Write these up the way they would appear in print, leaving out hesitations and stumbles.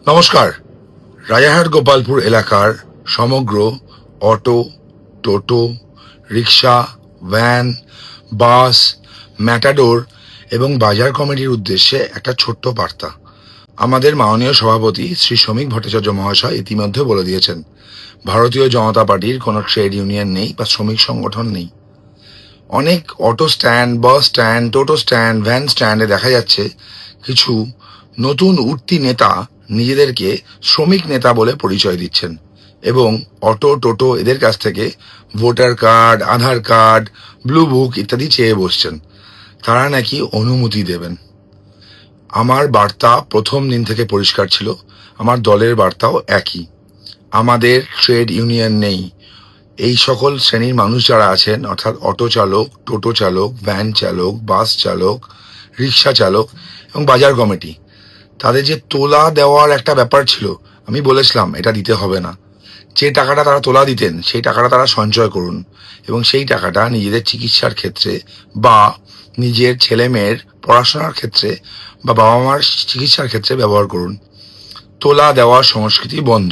নমস্কার। রাজারহাট গোপালপুর এলাকার সমগ্র অটো, টোটো, রিক্সা, ভ্যান, বাস, ম্যাটাডোর এবং বাজার কমিটির উদ্দেশ্যে একটা ছোট্ট বার্তা। আমাদের মাননীয় সভাপতি শ্রী শ্রমিক ভট্টাচার্য মহাশয় ইতিমধ্যে বলে দিয়েছেন, ভারতীয় জনতা পার্টির কোনো ট্রেড ইউনিয়ন নেই বা শ্রমিক সংগঠন নেই। অনেক অটো স্ট্যান্ড, বাস স্ট্যান্ড, টোটো স্ট্যান্ড, ভ্যান স্ট্যান্ডে দেখা যাচ্ছে কিছু নতুন উঠতি নেতা নিজেদেরকে শ্রমিক নেতা বলে পরিচয় দিচ্ছেন এবং অটো, টোটো এদের কাছ থেকে ভোটার কার্ড, আধার কার্ড, ব্লু বুক ইত্যাদি চেয়ে বসছেন। তারা নাকি অনুমতি দেবেন। আমার বার্তা প্রথম দিন থেকে পরিষ্কার ছিল, আমার দলের বার্তাও একই। আমাদের ট্রেড ইউনিয়ন নেই। এই সকল শ্রেণীর মানুষ যারা আছেন, অর্থাৎ অটো চালক, টোটো চালক, ভ্যান চালক, বাস চালক, রিক্সা চালক এবং বাজার কমিটি, তাদের যে তোলা দেওয়ার একটা ব্যাপার ছিল, আমি বলেছিলাম এটা দিতে হবে না। যে টাকাটা তারা তোলা দিতেন সেই টাকাটা তারা সঞ্চয় করুন এবং সেই টাকাটা নিজেদের চিকিৎসার ক্ষেত্রে বা নিজের ছেলে মেয়ের পড়াশোনার ক্ষেত্রে বা বাবা মার চিকিৎসার ক্ষেত্রে ব্যবহার করুন। তোলা দেওয়ার সংস্কৃতি বন্ধ।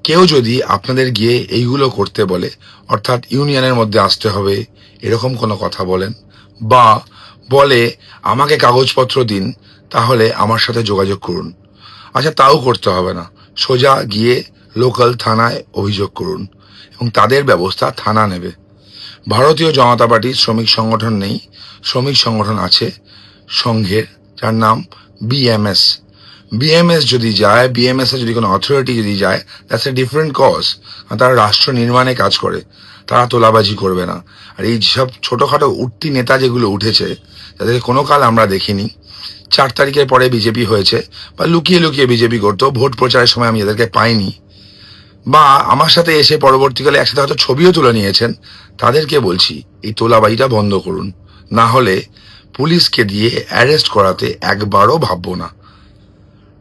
কেউ যদি আপনাদের গিয়ে এইগুলো করতে বলে, অর্থাৎ ইউনিয়নের মধ্যে আসতে হবে এরকম কোনো কথা বলেন বা বলে আমাকে কাগজপত্র দিন, তাহলে আমার সাথে যোগাযোগ করুন। আচ্ছা, তাও করতে হবে না, সোজা গিয়ে লোকাল থানায় অভিযোগ করুন এবং তাদের ব্যবস্থা থানা নেবে। ভারতীয় জনতা পার্টির শ্রমিক সংগঠন নেই। শ্রমিক সংগঠন আছে সংঘের, যার নাম বিএমএস। বিএমএস যদি যায়, বিএমএস এর যদি কোনো অথরিটি যদি যায়, দ্যাটস এ ডিফারেন্ট কজ। তারা রাষ্ট্র নির্মাণে কাজ করে, তারা তোলাবাজি করবে না। আর এই সব ছোটখাটো উঠতি নেতা যেগুলো উঠেছে, তাদেরকে কোনো কাল আমরা দেখিনি। 4 তারিখের পরে বিজেপি হয়েছে বা লুকিয়ে লুকিয়ে বিজেপি করতো, ভোট প্রচারের সময় আমি এদেরকে পাইনি, বা আমার সাথে এসে পরবর্তীকালে একসাথে হয়তো ছবিও তুলে নিয়েছেন। তাদেরকে বলছি এই তোলাবাজিটা বন্ধ করুন, না হলে পুলিশকে দিয়ে অ্যারেস্ট করাতে একবারও ভাববো না।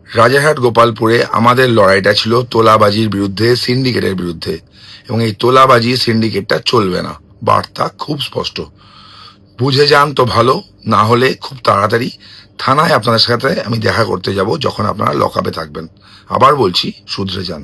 রাজারহাট গোপালপুরে আমাদের লড়াইটা ছিল তোলাবাজির বিরুদ্ধে, সিন্ডিকেটের বিরুদ্ধে, এবং এই তোলাবাজি সিন্ডিকেটটা চলবে না। বার্তা খুব স্পষ্ট। বুঝে যান তো ভালো, না হলে খুব তাড়াতাড়ি থানায় আপনাদের সাথে আমি দেখা করতে যাব যখন আপনারা লকআপে থাকবেন। আবার বলছি, শুধরে যান।